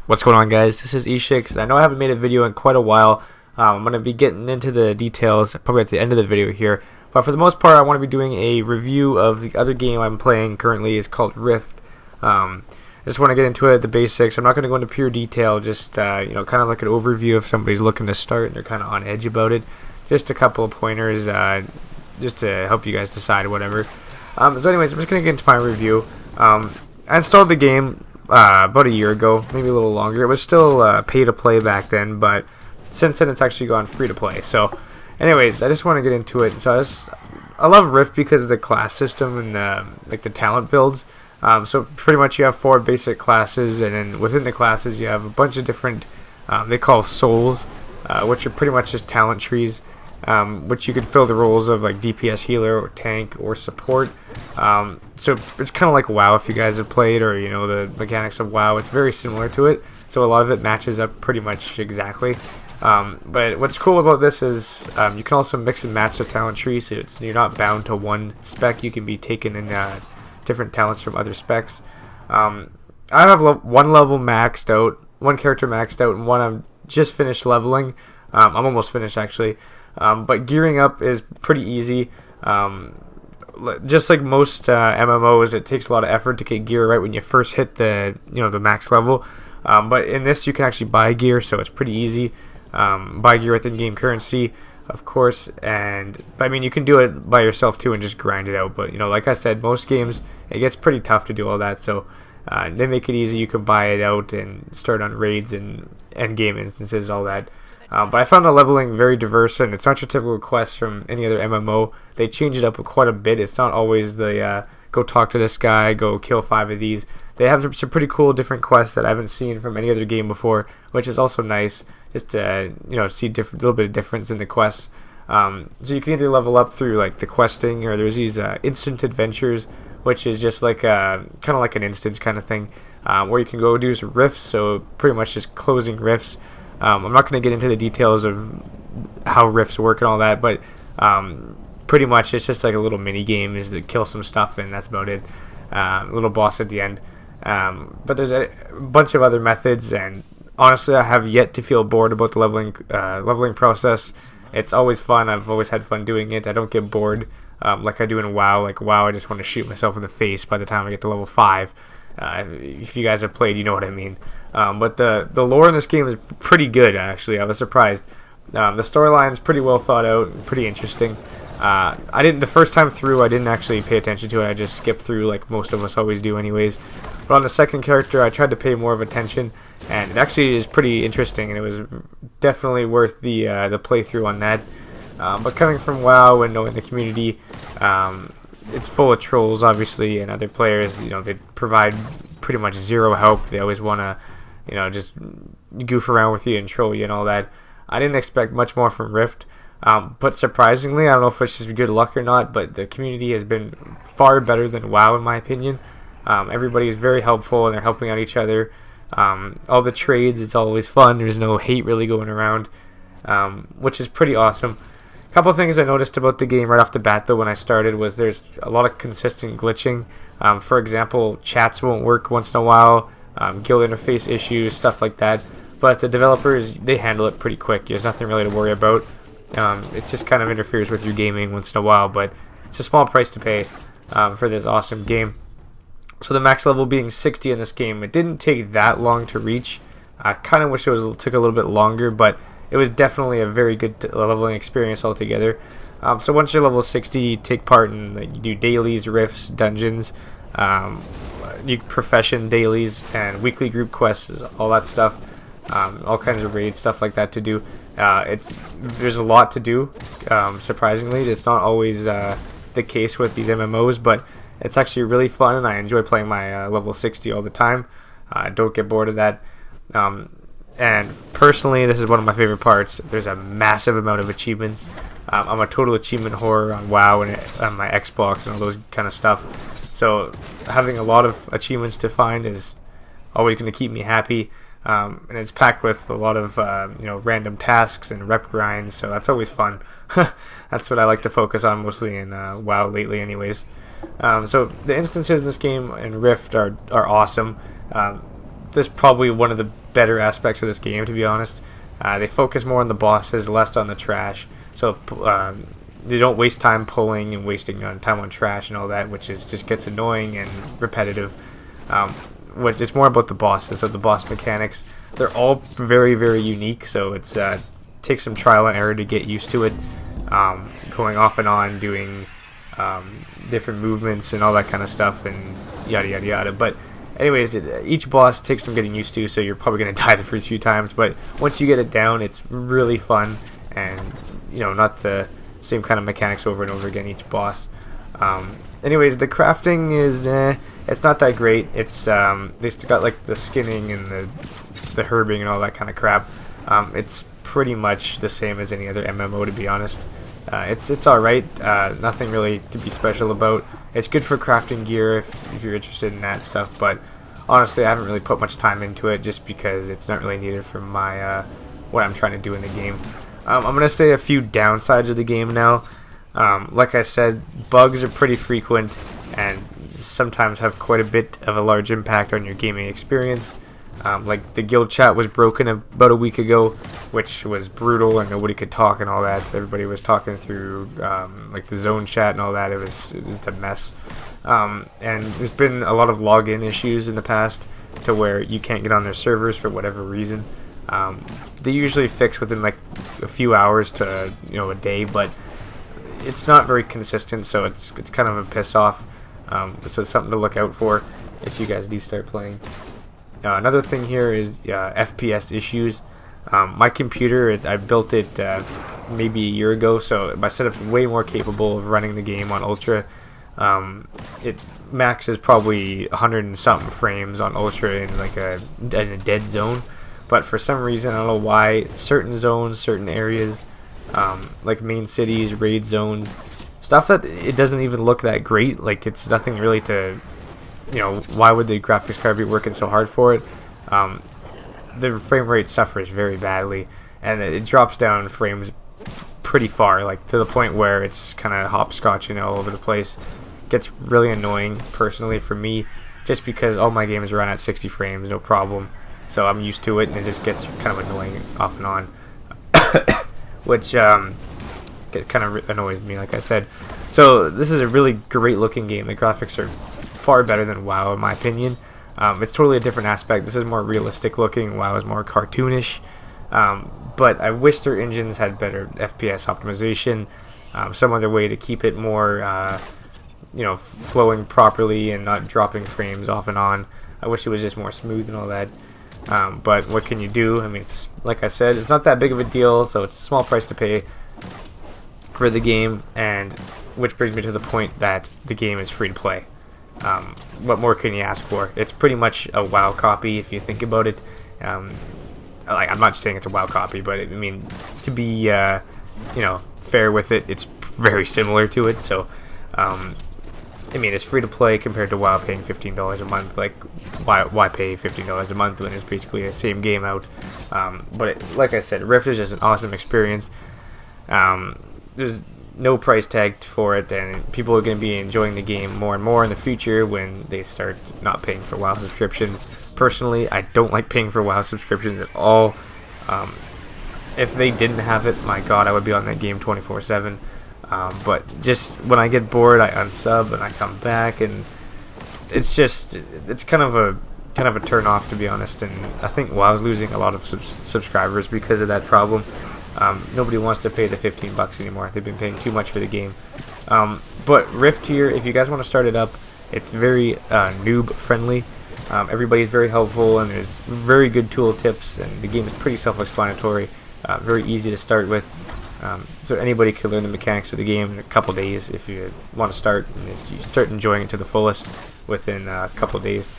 What's going on, guys? This is Eishex. I know I haven't made a video in quite a while. I'm going to be getting into the details probably at the end of the video here. But for the most part, I want to be doing a review of the other game I'm playing currently. It's called Rift. I just want to get into it, the basics. I'm not going to go into pure detail, just kind of like an overview if somebody's looking to start and they're kind of on edge about it. Just a couple of pointers just to help you guys decide whatever. So anyways, I'm just going to get into my review. I installed the game about a year ago, maybe a little longer. It was still pay to play back then, but since then it's actually gone free to play. So anyways, I just want to get into it. So I love Rift because of the class system and like the talent builds. So pretty much you have 4 basic classes, and then within the classes you have a bunch of different they call souls, which are pretty much just talent trees, which you can fill the roles of like DPS, healer, or tank, or support. So it's kind of like WoW if you guys have played, or you know the mechanics of WoW. It's very similar to it, so a lot of it matches up pretty much exactly. But what's cool about this is you can also mix and match the talent tree, so you're not bound to one spec. You can be taken in different talents from other specs. I have one level maxed out, one character maxed out, and one I'm just finished leveling. I'm almost finished actually. But gearing up is pretty easy. Just like most MMOs, it takes a lot of effort to get gear right when you first hit the the max level. But in this, you can actually buy gear, so it's pretty easy. Buy gear with in-game currency, of course, and I mean you can do it by yourself too and just grind it out. But like I said, most games it gets pretty tough to do all that, so they make it easy. You can buy it out and start on raids and end-game instances, all that. But I found the leveling very diverse, and it's not your typical quest from any other MMO. They change it up quite a bit. It's not always the go talk to this guy, go kill 5 of these. They have some pretty cool different quests that I haven't seen from any other game before, which is also nice, just to see a little bit of difference in the quests. So you can either level up through like the questing, or there's these instant adventures, which is just like kind of like an instance kind of thing, where you can go do some rifts. So pretty much just closing rifts. I'm not going to get into the details of how rifts work and all that, but pretty much it's just like a little mini game is to kill some stuff, and that's about it. A little boss at the end. But there's a bunch of other methods, and honestly I have yet to feel bored about the leveling process. It's always fun. I've always had fun doing it. I don't get bored like I do in WoW. Like WoW, I just want to shoot myself in the face by the time I get to level 5. If you guys have played, you know what I mean. But the lore in this game is pretty good, actually. I was surprised. The storyline is pretty well thought out and pretty interesting. The first time through, I didn't actually pay attention to it. I just skipped through like most of us always do anyways. But on the second character, I tried to pay more of attention, and it actually is pretty interesting, and it was definitely worth the playthrough on that. But coming from WoW and knowing the community, it's full of trolls, obviously, and other players. They provide pretty much zero help. They always want to, just goof around with you and troll you and all that. I didn't expect much more from Rift, but surprisingly, I don't know if it's just good luck or not, but the community has been far better than WoW in my opinion. Everybody is very helpful, and they're helping out each other. All the trades, it's always fun. There's no hate really going around, which is pretty awesome. A couple things I noticed about the game right off the bat, though, when I started, was there's a lot of consistent glitching. For example, chats won't work once in a while, guild interface issues, stuff like that. But the developers, they handle it pretty quick. There's nothing really to worry about. It just kind of interferes with your gaming once in a while, but it's a small price to pay for this awesome game. So the max level being 60 in this game, it didn't take that long to reach. I kind of wish it took a little bit longer, but it was definitely a very good leveling experience altogether. So once you're level 60, you take part in, you do dailies, rifts, dungeons, profession dailies, and weekly group quests, all that stuff. All kinds of raid stuff like that to do. There's a lot to do. Surprisingly, it's not always the case with these MMOs, but it's actually really fun, and I enjoy playing my level 60 all the time. I don't get bored of that. And personally, this is one of my favorite parts. There's a massive amount of achievements. I'm a total achievement whore on WoW and on my Xbox and all those kind of stuff. So having a lot of achievements to find is always going to keep me happy. And it's packed with a lot of random tasks and rep grinds, so that's always fun. That's what I like to focus on mostly in WoW lately anyways. So the instances in this game in Rift are awesome. this is probably one of the better aspects of this game, to be honest. They focus more on the bosses, less on the trash. So they don't waste time pulling and wasting time on trash and all that, which is just gets annoying and repetitive. Which it's more about the bosses, so the boss mechanics. They're all very, very unique, so it's takes some trial and error to get used to it. Going off and on, doing different movements and all that kind of stuff, and yada yada yada. But anyways, each boss takes some getting used to, so you're probably going to die the first few times, but once you get it down, it's really fun, and you know, not the same kind of mechanics over and over again each boss. Anyways, the crafting is it's not that great. It's they still got like the skinning and the herbing and all that kind of crap. It's pretty much the same as any other MMO, to be honest. It's alright, nothing really to be special about. It's good for crafting gear if you're interested in that stuff, but honestly I haven't really put much time into it just because it's not really needed for my what I'm trying to do in the game. I'm going to say a few downsides of the game now. Like I said, bugs are pretty frequent and sometimes have quite a bit of a large impact on your gaming experience. Like the guild chat was broken about a week ago, which was brutal, and nobody could talk and all that. Everybody was talking through like the zone chat and all that. It was just a mess. And there's been a lot of login issues in the past to where you can't get on their servers for whatever reason. They usually fix within like a few hours to a day, but it's not very consistent, so it's kind of a piss off. So it's something to look out for if you guys do start playing. Another thing here is FPS issues. My computer, I built it maybe a year ago, so my setup's way more capable of running the game on Ultra. It maxes probably 100 and something frames on Ultra in like in a dead zone, but for some reason, I don't know why, certain zones, certain areas, like main cities, raid zones, stuff that it doesn't even look that great. Like, it's nothing really to, why would the graphics card be working so hard for it? The frame rate suffers very badly, and it drops down frames pretty far, like to the point where it's kind of hopscotching all over the place. Gets really annoying personally for me, just because all my games run at 60 frames, no problem. So I'm used to it, and it just gets kind of annoying off and on, which kind of annoys me, like I said. So this is a really great looking game. The graphics are far better than WoW, in my opinion. It's totally a different aspect. This is more realistic looking. WoW is more cartoonish. But I wish their engines had better FPS optimization, some other way to keep it more, flowing properly and not dropping frames off and on. I wish it was just more smooth and all that. But what can you do? I mean, like I said, it's not that big of a deal, so it's a small price to pay for the game, and which brings me to the point that the game is free to play. What more can you ask for? It's pretty much a WoW copy if you think about it. Like, I'm not saying it's a WoW copy, but I mean, to be fair with it, it's very similar to it. So I mean, it's free to play compared to WoW paying $15 a month. Like, why pay $15 a month when it's basically the same game out? But like I said, Rift is just an awesome experience. There's no price tag for it, and people are going to be enjoying the game more and more in the future when they start not paying for WoW subscriptions. Personally, I don't like paying for WoW subscriptions at all. If they didn't have it, my god, I would be on that game 24/7. But just when I get bored, I unsub and I come back, and it's kind of a turn off, to be honest. And I think WoW's losing a lot of subscribers because of that problem. Nobody wants to pay the $15 anymore. They've been paying too much for the game. But Rift here, if you guys want to start it up, it's very noob friendly. Everybody's very helpful, and there's very good tool tips, and the game is pretty self-explanatory, very easy to start with. So anybody could learn the mechanics of the game in a couple days if you want to start, and you start enjoying it to the fullest within a couple days.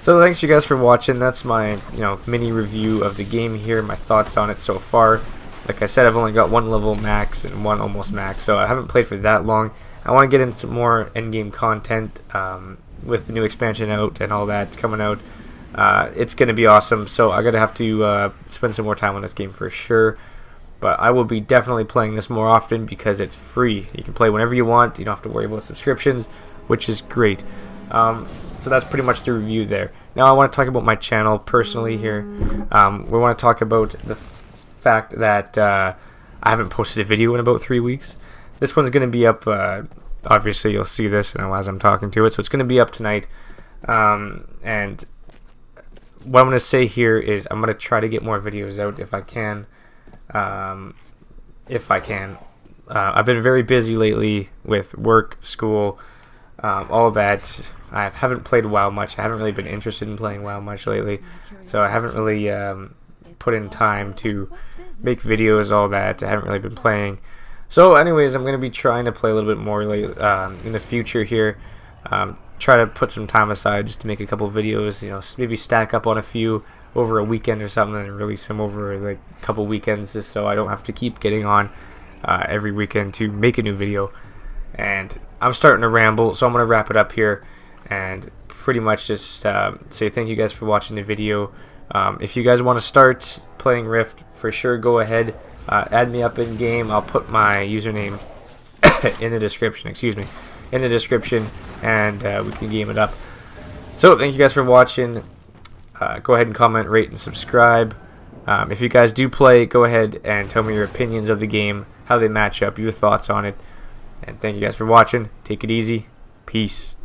So thanks you guys for watching. That's my mini review of the game here, my thoughts on it so far. Like I said, I've only got one level max and one almost max, so I haven't played for that long. I want to get into more endgame content with the new expansion out and all that coming out. It's going to be awesome, so I'm going to have to spend some more time on this game for sure. But I will be definitely playing this more often because it's free. You can play whenever you want. You don't have to worry about subscriptions, which is great. So that's pretty much the review there. Now I want to talk about my channel personally here. We want to talk about the fact that I haven't posted a video in about 3 weeks. This one's going to be up, obviously you'll see this as I'm talking to it, so it's going to be up tonight. And what I'm going to say here is I'm going to try to get more videos out if I can. I've been very busy lately with work, school, all that. I haven't played WoW much. I haven't really been interested in playing WoW much lately, so I haven't really put in time to make videos, all that. I haven't really been playing. So anyways, I'm going to be trying to play a little bit more in the future here. Try to put some time aside just to make a couple videos, you know, maybe stack up on a few over a weekend or something and release them over like a couple weekends, just so I don't have to keep getting on every weekend to make a new video. And I'm starting to ramble, so I'm going to wrap it up here and pretty much just say thank you guys for watching the video. If you guys want to start playing Rift, for sure go ahead, add me up in game. I'll put my username in the description, and we can game it up. So thank you guys for watching. Go ahead and comment, rate, and subscribe. If you guys do play, go ahead and tell me your opinions of the game, how they match up, your thoughts on it. And thank you guys for watching. Take it easy. Peace.